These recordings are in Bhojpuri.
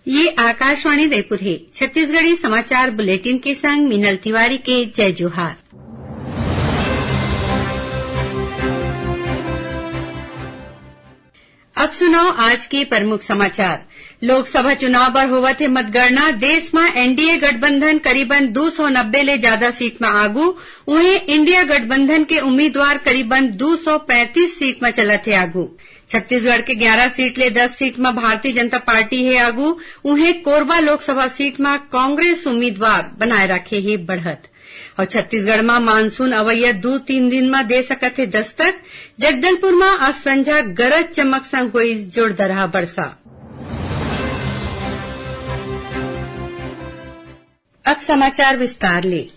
ये आकाशवाणी रायपुर है। छत्तीसगढ़ी समाचार बुलेटिन के संग मीनल तिवारी के जय जोहार। अब सुनाओ आज के प्रमुख समाचार। लोकसभा चुनाव बर होवत है मतगणना। देश में एनडीए गठबंधन करीबन 290 ले ज्यादा सीट में आगू। वहीं इंडिया गठबंधन के उम्मीदवार करीबन 235 सीट में चलत है आगू। छत्तीसगढ़ के 11 सीट ले 10 सीट में भारतीय जनता पार्टी है आगू। उन्हें कोरबा लोकसभा सीट में कांग्रेस उम्मीदवार बनाए रखे है बढ़त। और छत्तीसगढ़ में मानसून अवैया 2-3 दिन में दे सकत है दस्तक। जगदलपुर में आज संझा गरज चमक संग हुई जोरदार बरसा। अब समाचार विस्तार ले।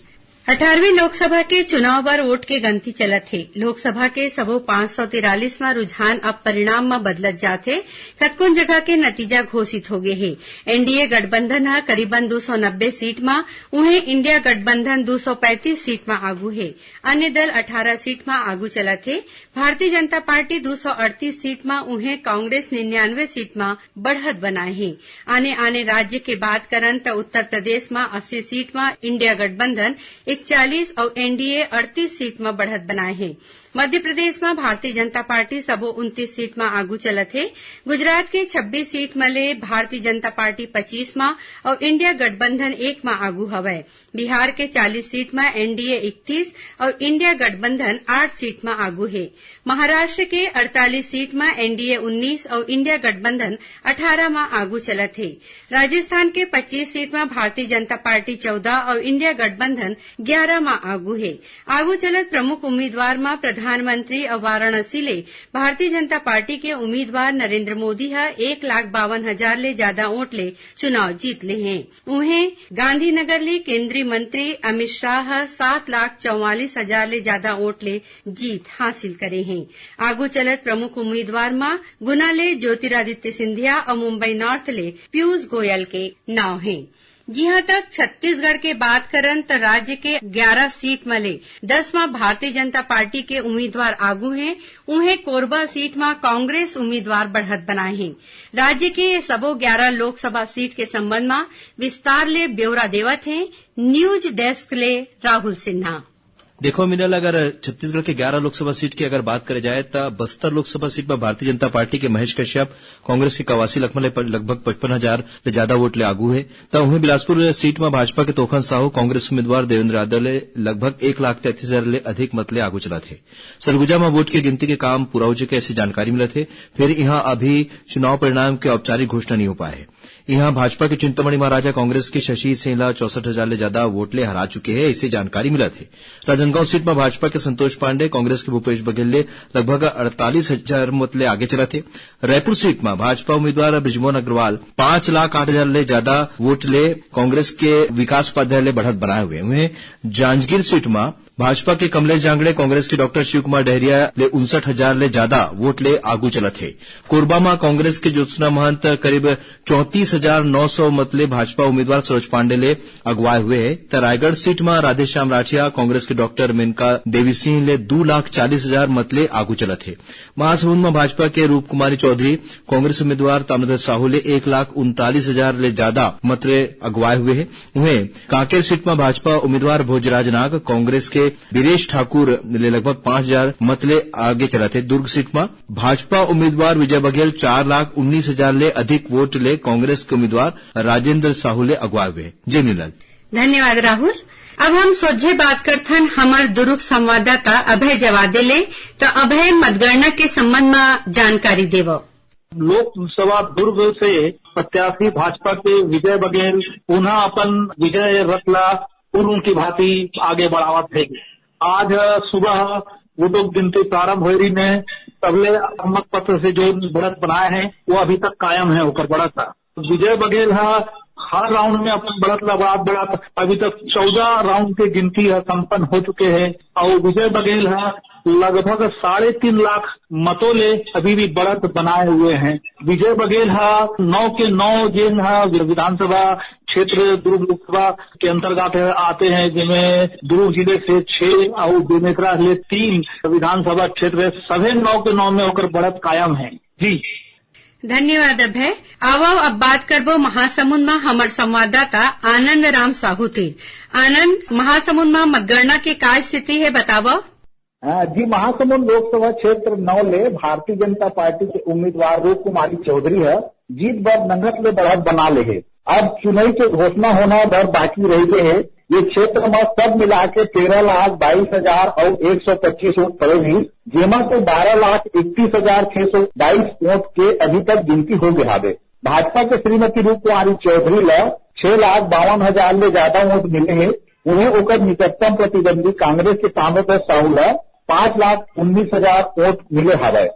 18वीं लोकसभा के चुनाव बर वोट के गिनती चलत है। लोकसभा के सबो 543 में रुझान अब परिणाम में बदलत जाथे। कतकोन जगह के नतीजा घोषित हो गए है। एनडीए गठबंधन है करीबन 290 सीट में। उन्हें इंडिया गठबंधन 235 सीट में आगू है। अन्य दल 18 सीट में आगू चलत है। भारतीय जनता पार्टी 238 सीट में, उन्हें कांग्रेस 99 सीट में बढ़त बनाए है। आने राज्य के बात करन तो उत्तर प्रदेश में 80 सीट में इंडिया गठबंधन 41 और एनडीए 38 सीट में बढ़त बनाए हैं। मध्य प्रदेश में भारतीय जनता पार्टी सबो 29 सीट में आगू चलत है। गुजरात के 26 सीट में ले भारतीय जनता पार्टी 25 में और इंडिया गठबंधन 1 में आगू हवै। बिहार के 40 सीट में एनडीए 31 और इंडिया गठबंधन 8 सीट में आगू है। महाराष्ट्र के 48 सीट में एनडीए 19 और इंडिया गठबंधन 18 में आगू चलत है। राजस्थान के 25 सीट में भारतीय जनता पार्टी 14 और इंडिया गठबंधन 11 में आगू है। आगू चलत प्रमुख उम्मीदवार में प्रधानमंत्री और वाराणसी ले भारतीय जनता पार्टी के उम्मीदवार नरेंद्र मोदी है 1,52,000 ले ज्यादा वोट ले चुनाव जीत ले हैं। उन्हें गांधीनगर ले केंद्रीय मंत्री अमित शाह 7,44,000 ले ज्यादा वोट ले जीत हासिल करे हैं। आगू चलत प्रमुख उम्मीदवार में गुना ले ज्योतिरादित्य सिंधिया और मुंबई नॉर्थ ले पीयूष गोयल के नाव हैं। जहां तक छत्तीसगढ़ के बात करन तो राज्य के 11 सीट में ले 10 में भारतीय जनता पार्टी के उम्मीदवार आगू हैं। उन्हें कोरबा सीट में कांग्रेस उम्मीदवार बढ़त बनाए हैं। राज्य के ये सबो 11 लोकसभा सीट के संबंध में विस्तार ले ब्यौरा देवत हैं। न्यूज डेस्क ले राहुल सिन्हा। देखो मिनल, अगर छत्तीसगढ़ के 11 लोकसभा सीट की अगर बात करे जाए तो बस्तर लोकसभा सीट में भारतीय जनता पार्टी के महेश कश्यप कांग्रेस के कवासी लखमा लगभग 55,000 ले ज्यादा वोट ले आगू है। तो वहीं बिलासपुर सीट में भाजपा के तोखन साहू कांग्रेस उम्मीदवार देवेंद्र यादव ले लगभग 1,33,000 ले अधिक मत ले आगू चला थे। सरगुजा में वोट की गिनती के काम पूरा हो चुके ऐसी जानकारी मिले थे। फिर यहाँ अभी चुनाव परिणाम के औपचारिक घोषणा नहीं हो पाए है। यहाँ भाजपा के चिंतामणि महाराजा कांग्रेस के शशि सिंहला 64,000 ले ज्यादा वोट ले हरा चुके हैं, ऐसी जानकारी मिला थे। राजनांदगांव सीट में भाजपा के संतोष पांडे कांग्रेस के भूपेश बघेल ले लगभग 48,000 मत ले आगे चला थे। रायपुर सीट में भाजपा उम्मीदवार बृजमोहन अग्रवाल 5,08,000 ले ज्यादा वोट ले कांग्रेस के विकास उपाध्याय ले बढ़त बनाए हुए हैं। जांजगीर सीट में भाजपा के कमलेश जांगड़े कांग्रेस के डॉक्टर शिव कुमार डहरिया ले 59,000 ले ज्यादा वोट ले आगू चला थे। कोरबा में कांग्रेस के ज्योत्सना महंत करीब 34,900 मत ले भाजपा उम्मीदवार सरोज पांडे ले अगवाए हुए है। तो रायगढ़ सीट में राधेश्याम राठिया कांग्रेस के डॉक्टर मेनका देवी सिंह ले 2,40,000 मत ले आगू चला थे। महासमुंद में भाजपा के रूप कुमारी चौधरी कांग्रेस उम्मीदवार ताम्रध्वज साहू ले 1,39,000 ले ज्यादा मत ले अगवाए हुए है। वहीं कांकेर सीट में भाजपा उम्मीदवार भोजराज नाग कांग्रेस के वीरेश ठाकुर ले लगभग 5,000 मत ले आगे चला थे। दुर्ग सीट में भाजपा उम्मीदवार विजय बघेल 4,19,000 ले अधिक वोट ले कांग्रेस के उम्मीदवार राजेंद्र साहू ले अगवाए हुए। जय नीलल। धन्यवाद राहुल। अब हम सोझे बात करथन हमार दुर्ग संवाददाता अभय जवादे ले। तो अभय, मतगणना के संबंध में जानकारी देव। लोकसभा दुर्ग से प्रत्याशी भाजपा के विजय बघेल पुनः अपन विजय रतला पूर्व की भांति आगे बढ़ावत है। आज सुबह वोटों की गिनती प्रारंभ हो रही ने तबले मत पत्र से जो बढ़त बनाए हैं वो अभी तक कायम है होकर बढ़त। विजय बघेल हर राउंड में अपन बढ़त अभी तक 14 राउंड की गिनती संपन्न हो चुके हैं और विजय बघेल लगभग 3.5 लाख मतों ले अभी भी बढ़त बनाए हुए हैं। विजय बघेल 9 के 9 जेन विधानसभा क्षेत्र दुर्ग लोकसभा के अंतर्गत आते हैं, जिनमें दुर्ग जिले से 6 और बेमेतरा जिले 3 विधानसभा क्षेत्र सभी 9 के 9 में होकर बढ़त कायम है। जी धन्यवाद अभय। आओ अब बात करबो महासमुंद में हमर संवाददाता आनंद राम साहू थे। आनंद, महासमुंद में मतगणना की काय स्थिति है बतावो। जी, महासमुंद लोकसभा क्षेत्र 9 ले भारतीय जनता पार्टी के उम्मीदवार रूप कुमारी चौधरी है जीत बर नंगत ले बढ़त बना ले है। अब चुनाव के घोषणा होना दर बाकी रह गए है। ये क्षेत्र में सब मिला के 13,22,000 और 125 वोट पड़े हुई, जेमा के 12,31,622 वोट के अभी तक गिनती हो गया है। भाजपा के श्रीमती रूप कुमारी चौधरी ला 6,52,000 ले ज्यादा वोट मिले हैं। उन्हें ओकर निकटतम प्रतिद्वंदी कांग्रेस के ताम्रध्वज साहू ला 5,19,000 वोट मिले हवे।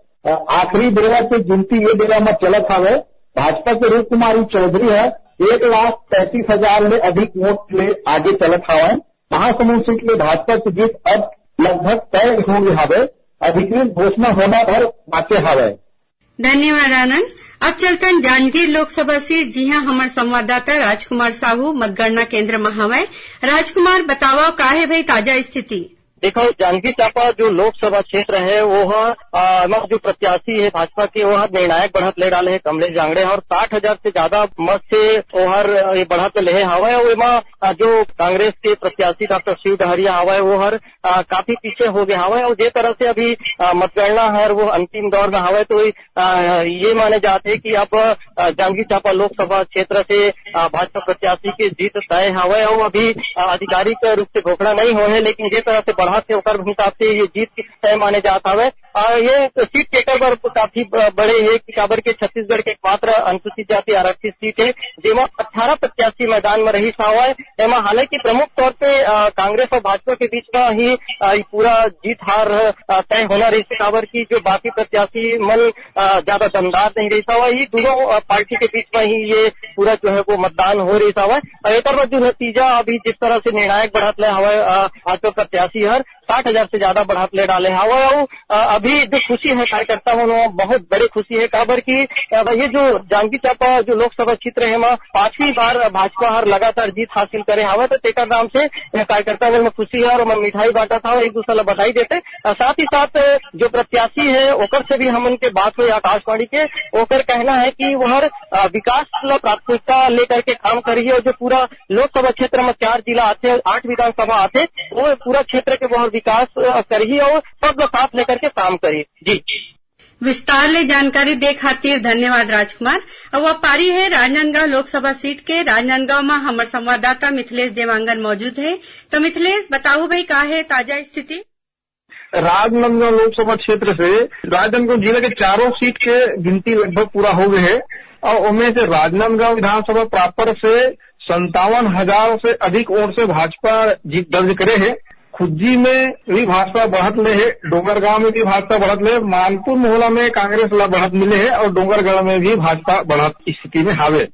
आखिरी बेरा के गिनती ये बेरा में चलत हवे। भाजपा के रूप कुमारी चौधरी है 1,33,000 ले अधिक वोट ले आगे चलत हवे। महासमुंद सीट ले भाजपा की जीत अब लगभग तय हो गई हवे। अधिकृत घोषणा होना भर बाकी हवे। धन्यवाद आनंद। अब चलतन जांजगीर लोकसभा सीट, जी हाँ हमारे संवाददाता राजकुमार साहू मतगणना केंद्र में हवे। राजकुमार, बताओ का है भाई ताजा स्थिति। देखो, जांजगीर चांपा जो लोकसभा क्षेत्र है वो जो प्रत्याशी है भाजपा के वो निर्णायक बढ़त ले डाले है कमलेश जांगड़े और 60,000 से ज्यादा मत से ओहर बढ़त ले हवा है। वो जो कांग्रेस के प्रत्याशी डॉक्टर शिव डहरिया हवा है वो काफी पीछे हो गया हवा है। और जिस तरह से अभी मतगणना है वो अंतिम दौर में हवा है, तो ये माने जाते हैं कि अब जांजगीर चांपा लोकसभा क्षेत्र से भाजपा प्रत्याशी की जीत तय हवा है। और अभी आधिकारिक रूप से घोषणा नहीं हो है, लेकिन जिस तरह से बढ़त है उस हिसाब से ये जीत तय माने जाता है। ये सीट टेकर पर काफी बड़े है कि काबर के छत्तीसगढ़ के मात्र अनुसूचित जाति आरक्षित सीट है, जेमा 18 प्रत्याशी मैदान में रही हुआ है। एमा हालांकि प्रमुख तौर पे कांग्रेस और भाजपा के बीच में ही पूरा जीत हार तय होना रही है। काबर की जो बाकी प्रत्याशी मन ज्यादा दमदार नहीं रही हुआ है, दोनों पार्टी के बीच में ही ये पूरा जो है वो मतदान हो रही हुआ है। एक जो नतीजा अभी जिस तरह से निर्णायक बढ़त ले हवा भाजपा प्रत्याशी हर 60,000 से ज्यादा बढ़त ले डाले हवा। अभी जो खुशी है कार्यकर्ता बहुत बड़ी खुशी है, काबर की ये जो जांजगीर चांपा जो लोकसभा क्षेत्र है वहाँ 5वीं बार भाजपा हर लगातार जीत हासिल करे हवा। तो तेकर नाम से कार्यकर्ता में खुशी है और मैं मिठाई बांटा था और एक दूसरे बधाई देते। साथ ही साथ जो प्रत्याशी है ओकर से भी हम उनके बात हुई आकाशवाणी के, ओकर कहना है कि वह विकास प्राथमिकता लेकर के काम करिए और जो पूरा लोकसभा क्षेत्र में 4 जिला आते, 8 विधानसभा आते, वो पूरा क्षेत्र के बहुत विकास करिए और सब साथ लेकर के काम करिए। जी, विस्तार ले जानकारी दे खातिर धन्यवाद राजकुमार। अब वह पारी है राजनांदगांव लोकसभा सीट के। राजनांदगांव में हमारे संवाददाता मिथिलेश देवांगन मौजूद है। तो मिथिलेश, बताओ भाई का है ताजा स्थिति। राजनांदगांव लोकसभा क्षेत्र से राजनांदगांव जिले के चारों सीट के गिनती लगभग पूरा हो गए है और उनमें से राजनांदगांव विधानसभा प्रापर से 57,000 से अधिक वोट से भाजपा जीत दर्ज करे है। खुज्जी में भी भाजपा बढ़त ले है, डोंगरगांव में भी भाजपा बढ़त ले, मानपुर मोहल्ला में कांग्रेस ला बढ़त मिले है और डोंगरगढ़ में भी भाजपा बढ़त स्थिति में हावे।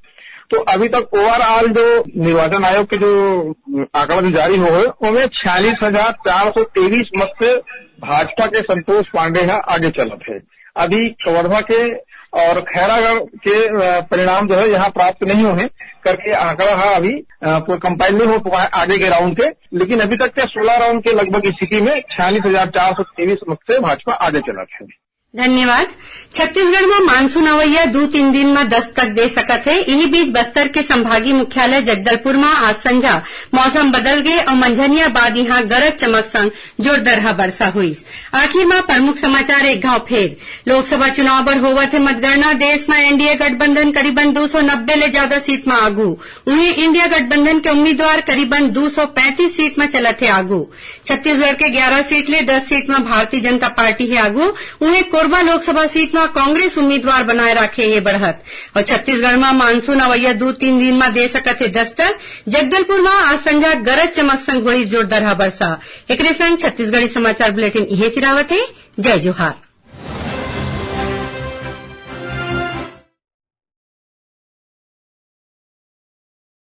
तो अभी तक ओवरऑल जो निर्वाचन आयोग के जो आंकड़ा जारी हो है उनमें 46,423 मत से भाजपा के संतोष पांडे है आगे चलत है। अभी कवर्धा के और खैरागढ़ के परिणाम जो है यहाँ प्राप्त नहीं हुए करके आंकड़ा है अभी कंपाइल नहीं हो पाया आगे के राउंड के, लेकिन अभी तक के 16 राउंड के लगभग स्थिति में 46,423 मत से भाजपा आगे चला है। धन्यवाद। छत्तीसगढ़ में मानसून अवैया 2-3 दिन में दस्तक दे सकत है। इन्हीं बीच बस्तर के संभागीय मुख्यालय जगदलपुर में आज संझा मौसम बदल गए और मंझनिया बाद यहाँ गरज चमक संग जोरदार वर्षा हुई। आखिर में प्रमुख समाचार एक घाव फेर। लोकसभा चुनाव पर होवत है मतगणना। देश में एनडीए गठबंधन करीबन 290 ले ज्यादा सीट में आगू। उन्हें इंडिया गठबंधन के उम्मीदवार करीबन 235 सीट में चलत है आगू। छत्तीसगढ़ के 11 सीट ले 10 सीट में भारतीय जनता पार्टी है आगू। उन्हें कोरबा लोकसभा सीट में कांग्रेस उम्मीदवार बनाए रखे है बढ़त। और छत्तीसगढ़ में मानसून अवैया 2-3 दिन में दे सकत है दस्तक। जगदलपुर में आज संझा गरज चमक संग हुई जोरदार वर्षा। एक संग छत्तीसगढ़ी समाचार बुलेटिन इहे सिरावत है। जय जोहार।